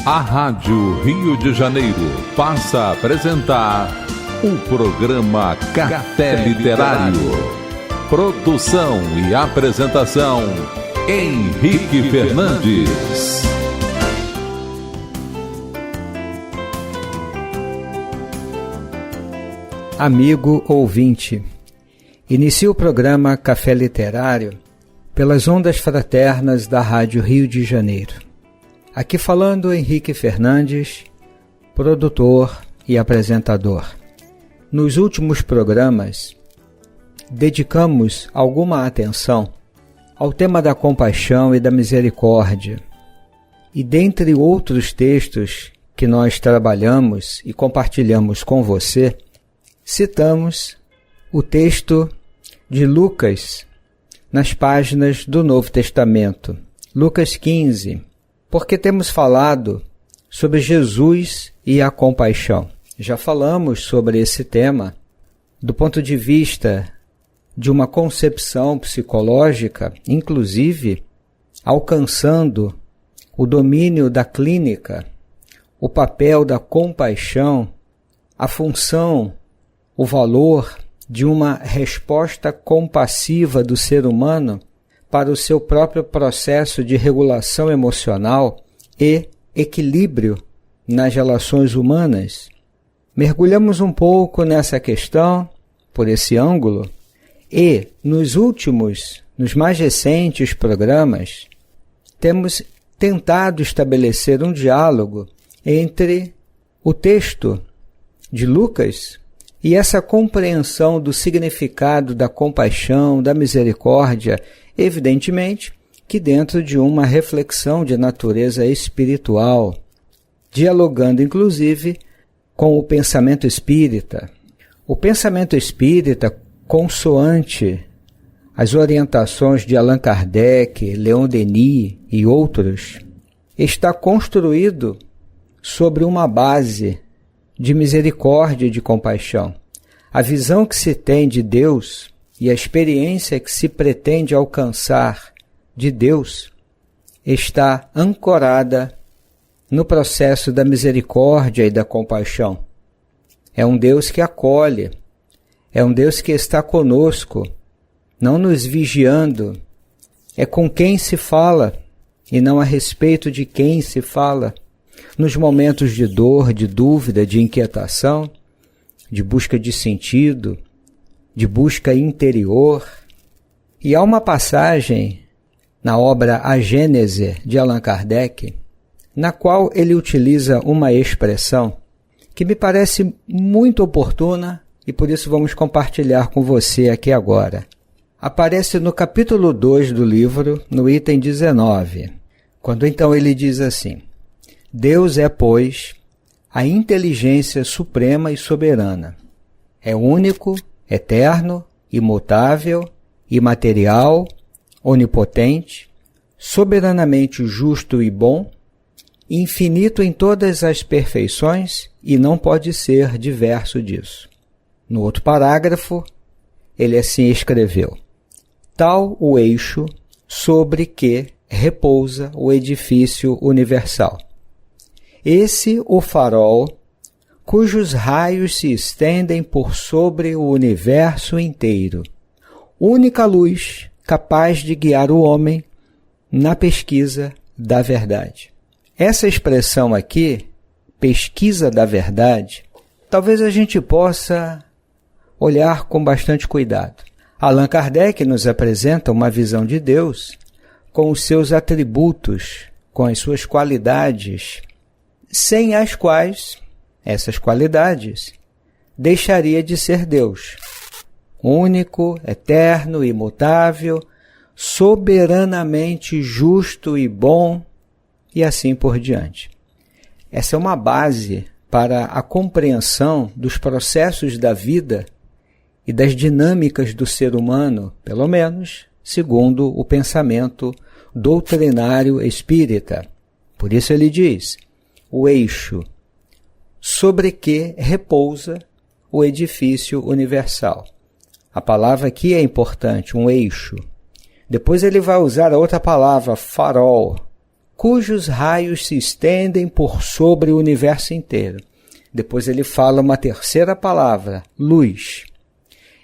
A Rádio Rio de Janeiro passa a apresentar o programa Café Literário. Produção e apresentação, Henrique Fernandes. Amigo ouvinte, inicio o programa Café Literário pelas ondas fraternas da Rádio Rio de Janeiro. Aqui falando Henrique Fernandes, produtor e apresentador. Nos últimos programas, dedicamos alguma atenção ao tema da compaixão e da misericórdia. E dentre outros textos que nós trabalhamos e compartilhamos com você, citamos o texto de Lucas nas páginas do Novo Testamento, Lucas 15, porque temos falado sobre Jesus e a compaixão. Já falamos sobre esse tema do ponto de vista de uma concepção psicológica, inclusive alcançando o domínio da clínica, o papel da compaixão, a função, o valor de uma resposta compassiva do ser humano para o seu próprio processo de regulação emocional e equilíbrio nas relações humanas. Mergulhamos um pouco nessa questão, por esse ângulo, e nos mais recentes programas, temos tentado estabelecer um diálogo entre o texto de Lucas e essa compreensão do significado da compaixão, da misericórdia, evidentemente que dentro de uma reflexão de natureza espiritual, dialogando inclusive com o pensamento espírita. O pensamento espírita, consoante as orientações de Allan Kardec, Leon Denis e outros, está construído sobre uma base de misericórdia e de compaixão. A visão que se tem de Deus e a experiência que se pretende alcançar de Deus está ancorada no processo da misericórdia e da compaixão. É um Deus que acolhe, é um Deus que está conosco, não nos vigiando. É com quem se fala e não a respeito de quem se fala. Nos momentos de dor, de dúvida, de inquietação, de busca de sentido, de busca interior. E há uma passagem na obra A Gênese, de Allan Kardec, na qual ele utiliza uma expressão que me parece muito oportuna e por isso vamos compartilhar com você aqui agora. Aparece no capítulo 2 do livro, no item 19, quando então ele diz assim: Deus é, pois, a inteligência suprema e soberana. É único, eterno, imutável, imaterial, onipotente, soberanamente justo e bom, infinito em todas as perfeições e não pode ser diverso disso. No outro parágrafo, ele assim escreveu: tal o eixo sobre que repousa o edifício universal. Esse o farol, cujos raios se estendem por sobre o universo inteiro. Única luz capaz de guiar o homem na pesquisa da verdade. Essa expressão aqui, pesquisa da verdade, talvez a gente possa olhar com bastante cuidado. Allan Kardec nos apresenta uma visão de Deus com os seus atributos, com as suas qualidades, sem as quais essas qualidades deixaria de ser Deus. Único, eterno, imutável, soberanamente justo e bom, e assim por diante. Essa é uma base para a compreensão dos processos da vida e das dinâmicas do ser humano, pelo menos segundo o pensamento doutrinário espírita. Por isso ele diz: o eixo sobre que repousa o edifício universal. A palavra aqui é importante, um eixo. Depois ele vai usar a outra palavra, farol, cujos raios se estendem por sobre o universo inteiro. Depois ele fala uma terceira palavra, luz.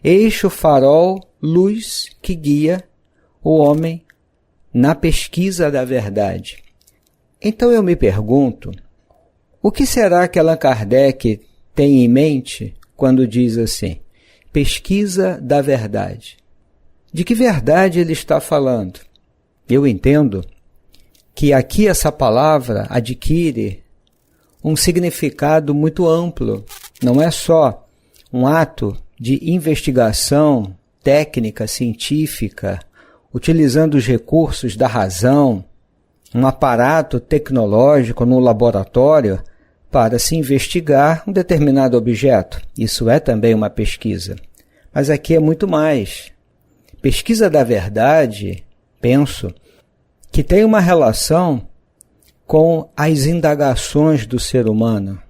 Eis o farol, luz que guia o homem na pesquisa da verdade. Então eu me pergunto, o que será que Allan Kardec tem em mente quando diz assim, pesquisa da verdade? De que verdade ele está falando? Eu entendo que aqui essa palavra adquire um significado muito amplo. Não é só um ato de investigação técnica, científica, utilizando os recursos da razão, um aparato tecnológico no laboratório para se investigar um determinado objeto. Isso é também uma pesquisa. Mas aqui é muito mais. Pesquisa da verdade, penso, que tem uma relação com as indagações do ser humano.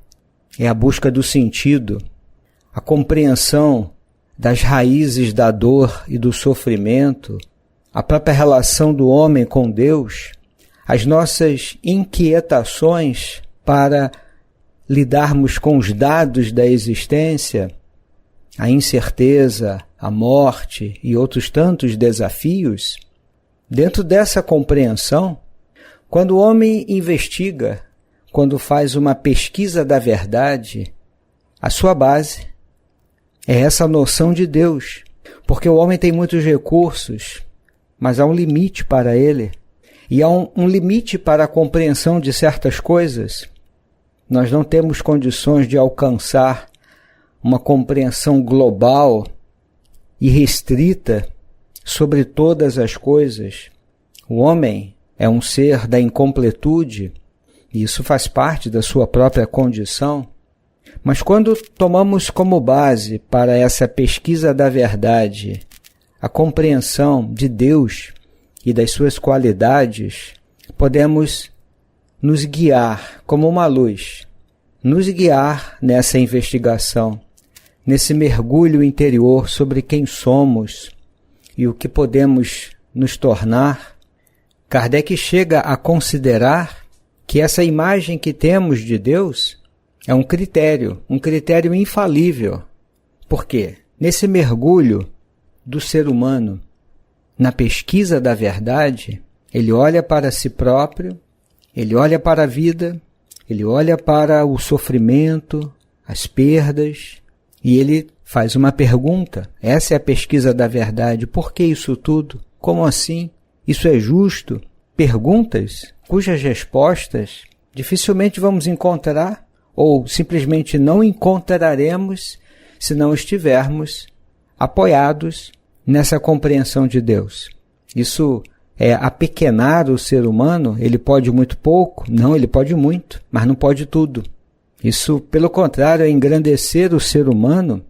É a busca do sentido, a compreensão das raízes da dor e do sofrimento, a própria relação do homem com Deus, as nossas inquietações para lidarmos com os dados da existência, a incerteza, a morte e outros tantos desafios. Dentro dessa compreensão, quando o homem investiga, quando faz uma pesquisa da verdade, a sua base é essa noção de Deus, porque o homem tem muitos recursos, mas há um limite para ele, e há um limite para a compreensão de certas coisas. Nós não temos condições de alcançar uma compreensão global e restrita sobre todas as coisas. O homem é um ser da incompletude, e isso faz parte da sua própria condição. Mas quando tomamos como base para essa pesquisa da verdade a compreensão de Deus e das suas qualidades, podemos nos guiar como uma luz, nos guiar nessa investigação, nesse mergulho interior sobre quem somos e o que podemos nos tornar. Kardec chega a considerar que essa imagem que temos de Deus é um critério infalível. Por quê? Nesse mergulho do ser humano, na pesquisa da verdade, ele olha para si próprio, ele olha para a vida, ele olha para o sofrimento, as perdas, e ele faz uma pergunta. Essa é a pesquisa da verdade. Por que isso tudo? Como assim? Isso é justo? Perguntas cujas respostas dificilmente vamos encontrar ou simplesmente não encontraremos se não estivermos apoiados nessa compreensão de Deus. Isso é apequenar o ser humano. Ele pode muito pouco? Não, ele pode muito, mas não pode tudo. Isso, pelo contrário, é engrandecer o ser humano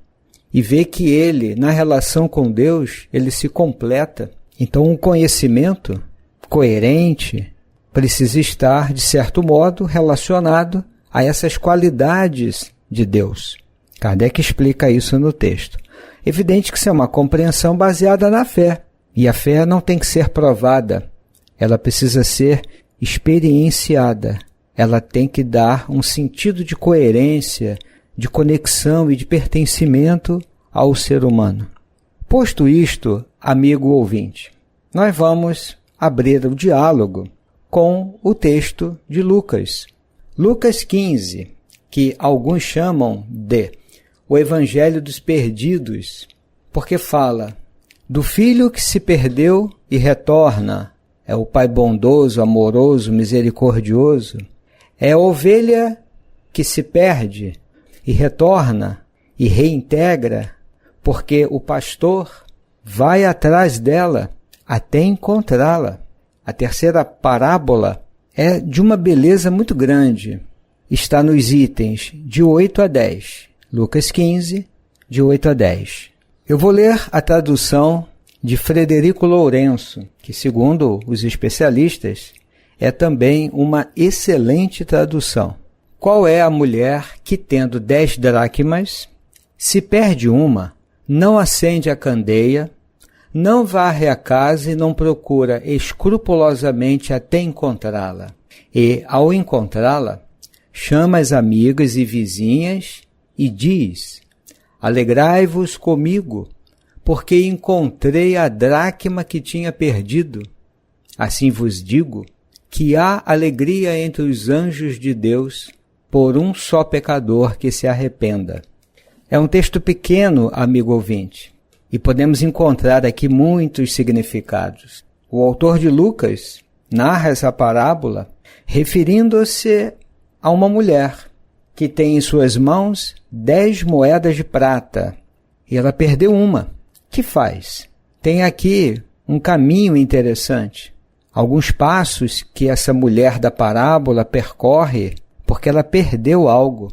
e ver que ele, na relação com Deus, ele se completa. Então, um conhecimento coerente precisa estar, de certo modo, relacionado a essas qualidades de Deus. Kardec explica isso no texto. Evidente que isso é uma compreensão baseada na fé. E a fé não tem que ser provada. Ela precisa ser experienciada. Ela tem que dar um sentido de coerência, de conexão e de pertencimento ao ser humano. Posto isto, amigo ouvinte, nós vamos abrir o diálogo com o texto de Lucas. Lucas 15, que alguns chamam de o Evangelho dos Perdidos, porque fala do filho que se perdeu e retorna. É o Pai bondoso, amoroso, misericordioso. É a ovelha que se perde e retorna e reintegra, porque o pastor vai atrás dela até encontrá-la. A terceira parábola é de uma beleza muito grande. Está nos itens de 8 a 10. Lucas 15, de 8 a 10. Eu vou ler a tradução de Frederico Lourenço, que, segundo os especialistas, é também uma excelente tradução. Qual é a mulher que, tendo 10 dracmas, se perde uma, não acende a candeia, não varre a casa e não procura escrupulosamente até encontrá-la. E, ao encontrá-la, chama as amigas e vizinhas e diz: alegrai-vos comigo, porque encontrei a dracma que tinha perdido. Assim vos digo que há alegria entre os anjos de Deus por um só pecador que se arrependa. É um texto pequeno, amigo ouvinte, e podemos encontrar aqui muitos significados. O autor de Lucas narra essa parábola referindo-se a uma mulher que tem em suas mãos 10 moedas de prata e ela perdeu uma. Que faz? Tem aqui um caminho interessante. Alguns passos que essa mulher da parábola percorre porque ela perdeu algo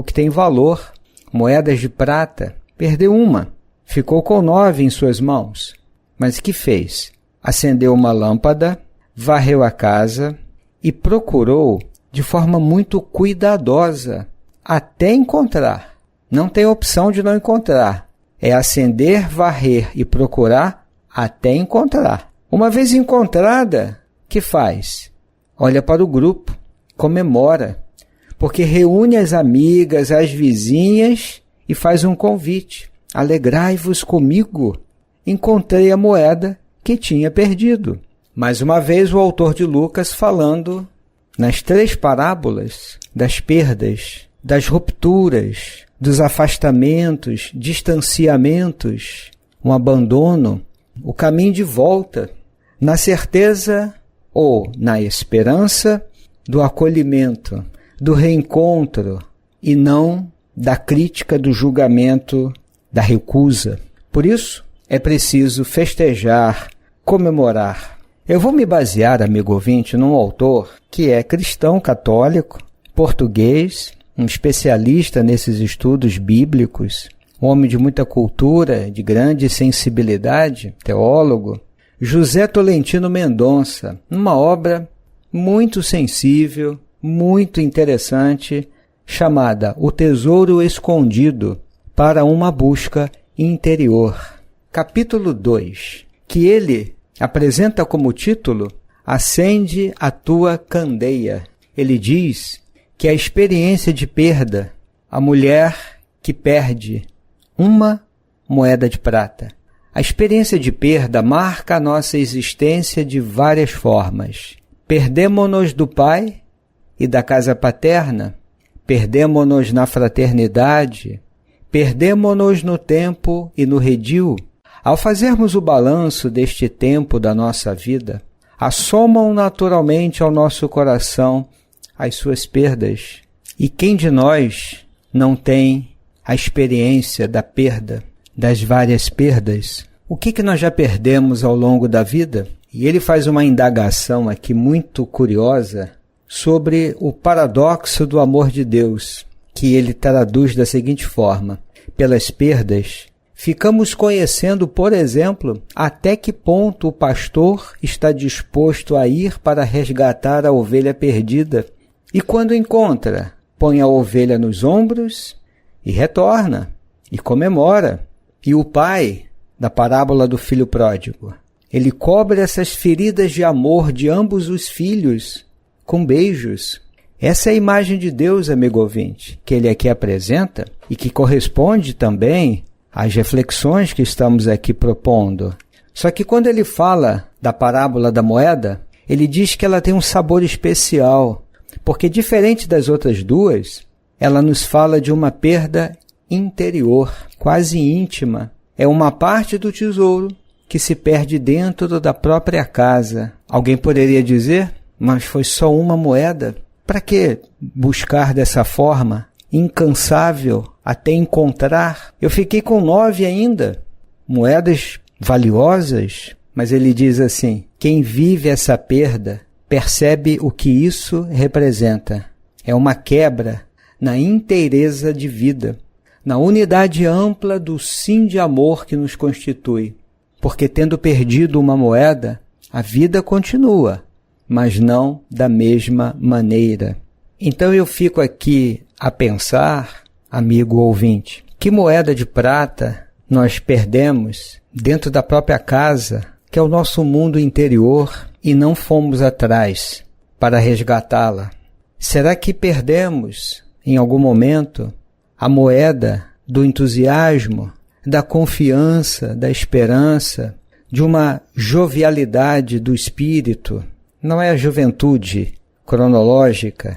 que tem valor. Moedas de prata. Perdeu uma. Ficou com 9 em suas mãos. Mas que fez? Acendeu uma lâmpada, varreu a casa e procurou de forma muito cuidadosa até encontrar. Não tem opção de não encontrar. É acender, varrer e procurar até encontrar. Uma vez encontrada, que faz? Olha para o grupo, comemora, porque reúne as amigas, as vizinhas e faz um convite. Alegrai-vos comigo. Encontrei a moeda que tinha perdido. Mais uma vez o autor de Lucas falando nas 3 parábolas das perdas, das rupturas, dos afastamentos, distanciamentos, um abandono, o caminho de volta, na certeza ou na esperança do acolhimento, do reencontro e não da crítica, do julgamento, da recusa. Por isso, é preciso festejar, comemorar. Eu vou me basear, amigo ouvinte, num autor que é cristão católico, português, um especialista nesses estudos bíblicos, um homem de muita cultura, de grande sensibilidade, teólogo, José Tolentino Mendonça, numa obra muito sensível, muito interessante, chamada O Tesouro Escondido para uma Busca Interior. Capítulo 2, que ele apresenta como título Acende a Tua Candeia. Ele diz que a experiência de perda, a mulher que perde uma moeda de prata. A experiência de perda marca a nossa existência de várias formas. Perdemo-nos do pai e da casa paterna, perdemo-nos na fraternidade, perdemo-nos no tempo e no redil. Ao fazermos o balanço deste tempo da nossa vida, assomam naturalmente ao nosso coração as suas perdas. E quem de nós não tem a experiência da perda, das várias perdas? O que nós já perdemos ao longo da vida? E ele faz uma indagação aqui muito curiosa sobre o paradoxo do amor de Deus, que ele traduz da seguinte forma: pelas perdas, ficamos conhecendo, por exemplo, até que ponto o pastor está disposto a ir para resgatar a ovelha perdida. E quando encontra, põe a ovelha nos ombros e retorna, e comemora. E o pai, da parábola do filho pródigo, ele cobre essas feridas de amor de ambos os filhos com beijos. Essa é a imagem de Deus, amigo ouvinte, que ele aqui apresenta e que corresponde também às reflexões que estamos aqui propondo. Só que quando ele fala da parábola da moeda, ele diz que ela tem um sabor especial, porque diferente das outras duas, ela nos fala de uma perda interior, quase íntima. É uma parte do tesouro que se perde dentro da própria casa. Alguém poderia dizer, mas foi só uma moeda? Para que buscar dessa forma, incansável, até encontrar? Eu fiquei com 9 ainda, moedas valiosas, mas ele diz assim, quem vive essa perda percebe o que isso representa. É uma quebra na inteireza de vida, na unidade ampla do sim de amor que nos constitui. Porque tendo perdido uma moeda, a vida continua, mas não da mesma maneira. Então eu fico aqui a pensar, amigo ouvinte, que moeda de prata nós perdemos dentro da própria casa, que é o nosso mundo interior, e não fomos atrás para resgatá-la? Será que perdemos, em algum momento, a moeda do entusiasmo, da confiança, da esperança, de uma jovialidade do espírito? Não é a juventude cronológica,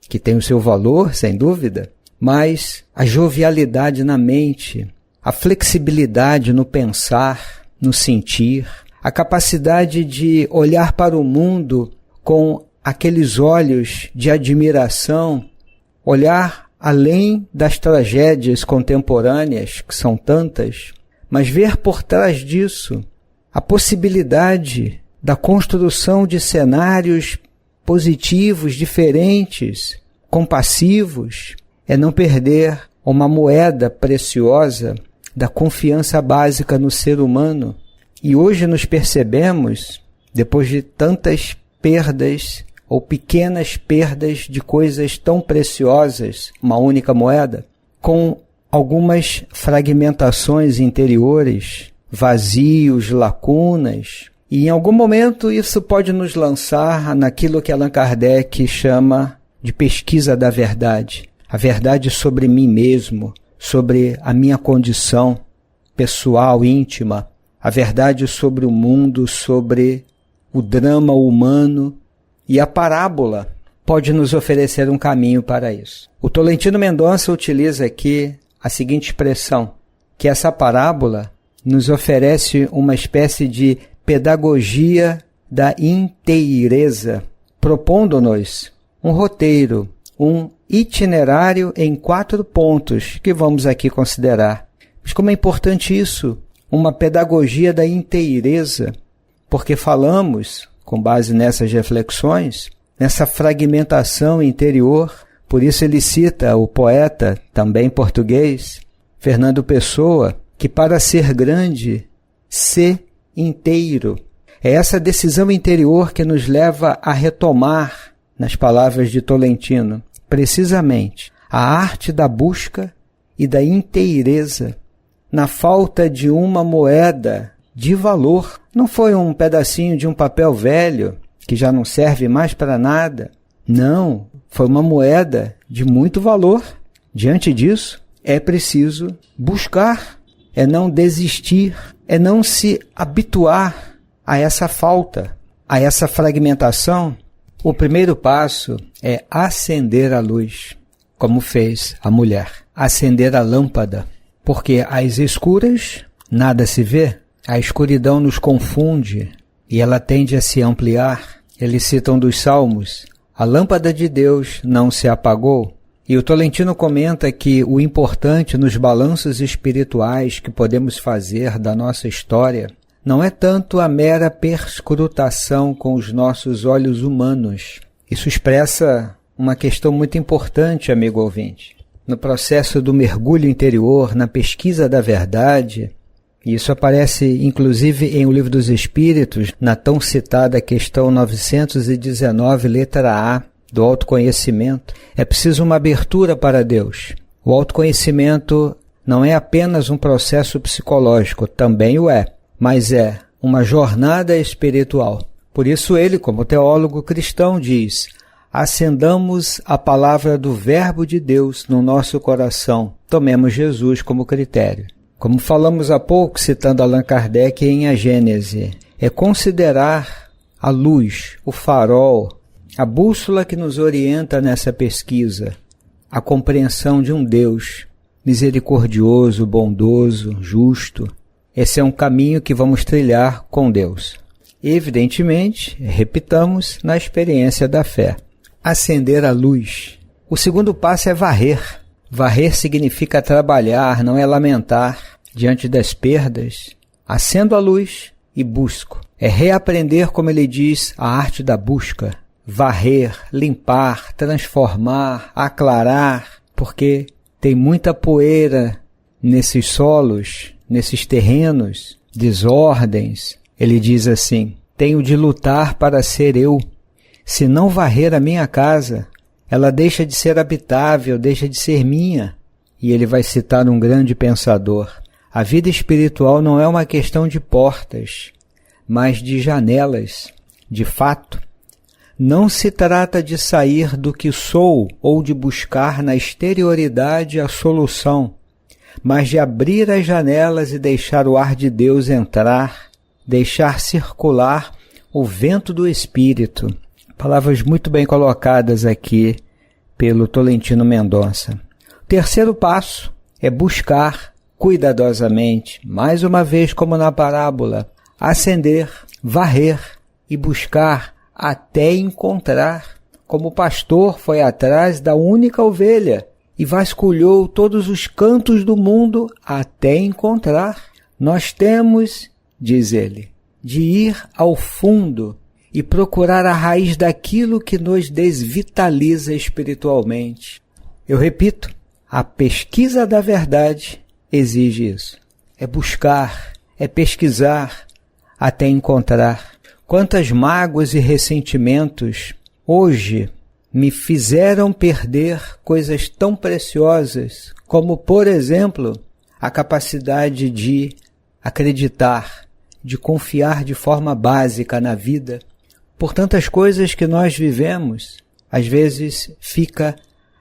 que tem o seu valor, sem dúvida, mas a jovialidade na mente, a flexibilidade no pensar, no sentir, a capacidade de olhar para o mundo com aqueles olhos de admiração, olhar além das tragédias contemporâneas, que são tantas, mas ver por trás disso a possibilidade da construção de cenários positivos, diferentes, compassivos, é não perder uma moeda preciosa da confiança básica no ser humano. E hoje nos percebemos, depois de tantas perdas ou pequenas perdas de coisas tão preciosas, uma única moeda, com algumas fragmentações interiores, vazios, lacunas. E em algum momento isso pode nos lançar naquilo que Allan Kardec chama de pesquisa da verdade. A verdade sobre mim mesmo, sobre a minha condição pessoal, íntima. A verdade sobre o mundo, sobre o drama humano. E a parábola pode nos oferecer um caminho para isso. O Tolentino Mendonça utiliza aqui a seguinte expressão, que essa parábola nos oferece uma espécie de pedagogia da inteireza, propondo-nos um roteiro, um itinerário em 4 pontos que vamos aqui considerar. Mas como é importante isso? Uma pedagogia da inteireza, porque falamos, com base nessas reflexões, nessa fragmentação interior. Por isso ele cita o poeta, também português, Fernando Pessoa, que para ser grande, ser inteiro. É essa decisão interior que nos leva a retomar, nas palavras de Tolentino, precisamente a arte da busca e da inteireza, na falta de uma moeda de valor. Não foi um pedacinho de um papel velho que já não serve mais para nada. Não, foi uma moeda de muito valor. Diante disso, é preciso buscar, é não desistir, é não se habituar a essa falta, a essa fragmentação. O primeiro passo é acender a luz, como fez a mulher, acender a lâmpada, porque às escuras nada se vê, a escuridão nos confunde e ela tende a se ampliar. Eles citam dos Salmos, a lâmpada de Deus não se apagou. E o Tolentino comenta que o importante nos balanços espirituais que podemos fazer da nossa história não é tanto a mera perscrutação com os nossos olhos humanos. Isso expressa uma questão muito importante, amigo ouvinte. No processo do mergulho interior, na pesquisa da verdade, e isso aparece inclusive em O Livro dos Espíritos, na tão citada questão 919, letra A, do autoconhecimento, é preciso uma abertura para Deus. O autoconhecimento não é apenas um processo psicológico, também o é, mas é uma jornada espiritual. Por isso ele, como teólogo cristão, diz: acendamos a palavra do Verbo de Deus no nosso coração, tomemos Jesus como critério. Como falamos há pouco, citando Allan Kardec em A Gênese, é considerar a luz, o farol, a bússola que nos orienta nessa pesquisa, a compreensão de um Deus misericordioso, bondoso, justo. Esse é um caminho que vamos trilhar com Deus. Evidentemente, repitamos, na experiência da fé. Acender a luz. O segundo passo é varrer. Varrer significa trabalhar, não é lamentar diante das perdas. Acendo a luz e busco. É reaprender, como ele diz, a arte da busca. Varrer, limpar, transformar, aclarar, porque tem muita poeira nesses solos, nesses terrenos, desordens. Ele diz assim: tenho de lutar para ser eu. Se não varrer a minha casa, ela deixa de ser habitável, deixa de ser minha. E ele vai citar um grande pensador: A vida espiritual não é uma questão de portas, mas de janelas. De fato, não se trata de sair do que sou ou de buscar na exterioridade a solução, mas de abrir as janelas e deixar o ar de Deus entrar, deixar circular o vento do Espírito. Palavras muito bem colocadas aqui pelo Tolentino Mendonça. O terceiro passo é buscar cuidadosamente, mais uma vez como na parábola, acender, varrer e buscar até encontrar, como o pastor foi atrás da única ovelha e vasculhou todos os cantos do mundo até encontrar. Nós temos, diz ele, de ir ao fundo e procurar a raiz daquilo que nos desvitaliza espiritualmente. Eu repito, a pesquisa da verdade exige isso. É buscar, é pesquisar até encontrar. Quantas mágoas e ressentimentos hoje me fizeram perder coisas tão preciosas como, por exemplo, a capacidade de acreditar, de confiar de forma básica na vida. Por tantas coisas que nós vivemos, às vezes fica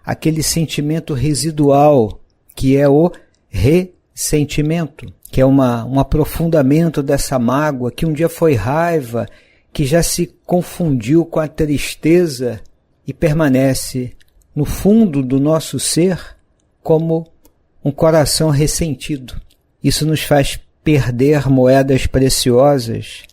aquele sentimento residual, que é o ressentimento, que é um aprofundamento dessa mágoa, que um dia foi raiva, que já se confundiu com a tristeza e permanece no fundo do nosso ser como um coração ressentido. Isso nos faz perder moedas preciosas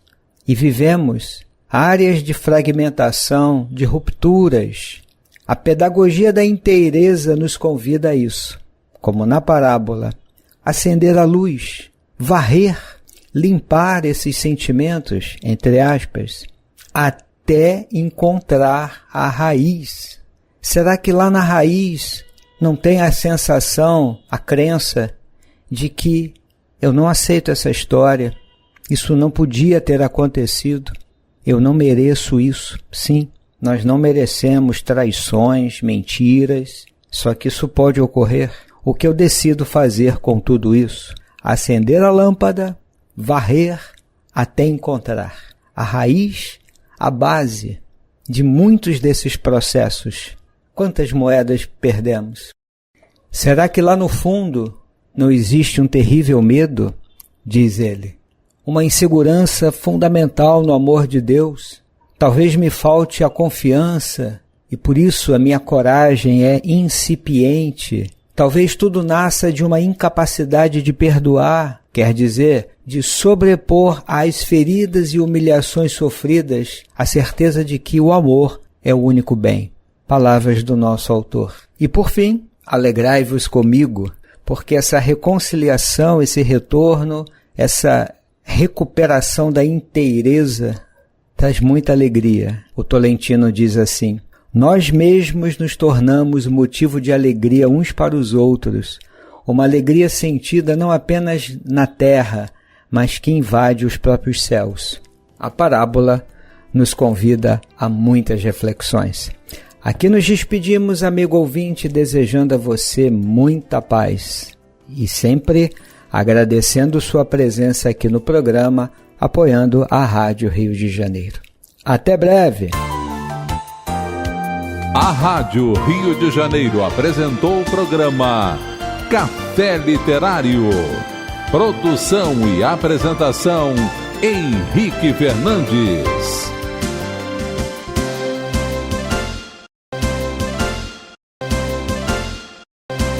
e vivemos áreas de fragmentação, de rupturas. A pedagogia da inteireza nos convida a isso, como na parábola, acender a luz, varrer, limpar esses sentimentos, entre aspas, até encontrar a raiz. Será que lá na raiz não tem a sensação, a crença de que eu não aceito essa história, isso não podia ter acontecido, eu não mereço isso? Sim, nós não merecemos traições, mentiras, só que isso pode ocorrer. O que eu decido fazer com tudo isso? Acender a lâmpada, varrer até encontrar a raiz, a base de muitos desses processos. Quantas moedas perdemos? Será que lá no fundo não existe um terrível medo? Diz ele. Uma insegurança fundamental no amor de Deus. Talvez me falte a confiança e por isso a minha coragem é incipiente. Talvez tudo nasça de uma incapacidade de perdoar, quer dizer, de sobrepor às feridas e humilhações sofridas a certeza de que o amor é o único bem. Palavras do nosso autor. E por fim, alegrai-vos comigo, porque essa reconciliação, esse retorno, essa recuperação da inteireza traz muita alegria. O Tolentino diz assim: nós mesmos nos tornamos motivo de alegria uns para os outros, uma alegria sentida não apenas na terra, mas que invade os próprios céus. A parábola nos convida a muitas reflexões. Aqui nos despedimos, amigo ouvinte, desejando a você muita paz e sempre agradecendo sua presença aqui no programa, apoiando a Rádio Rio de Janeiro. Até breve! A Rádio Rio de Janeiro apresentou o programa Café Literário. Produção e apresentação, Henrique Fernandes.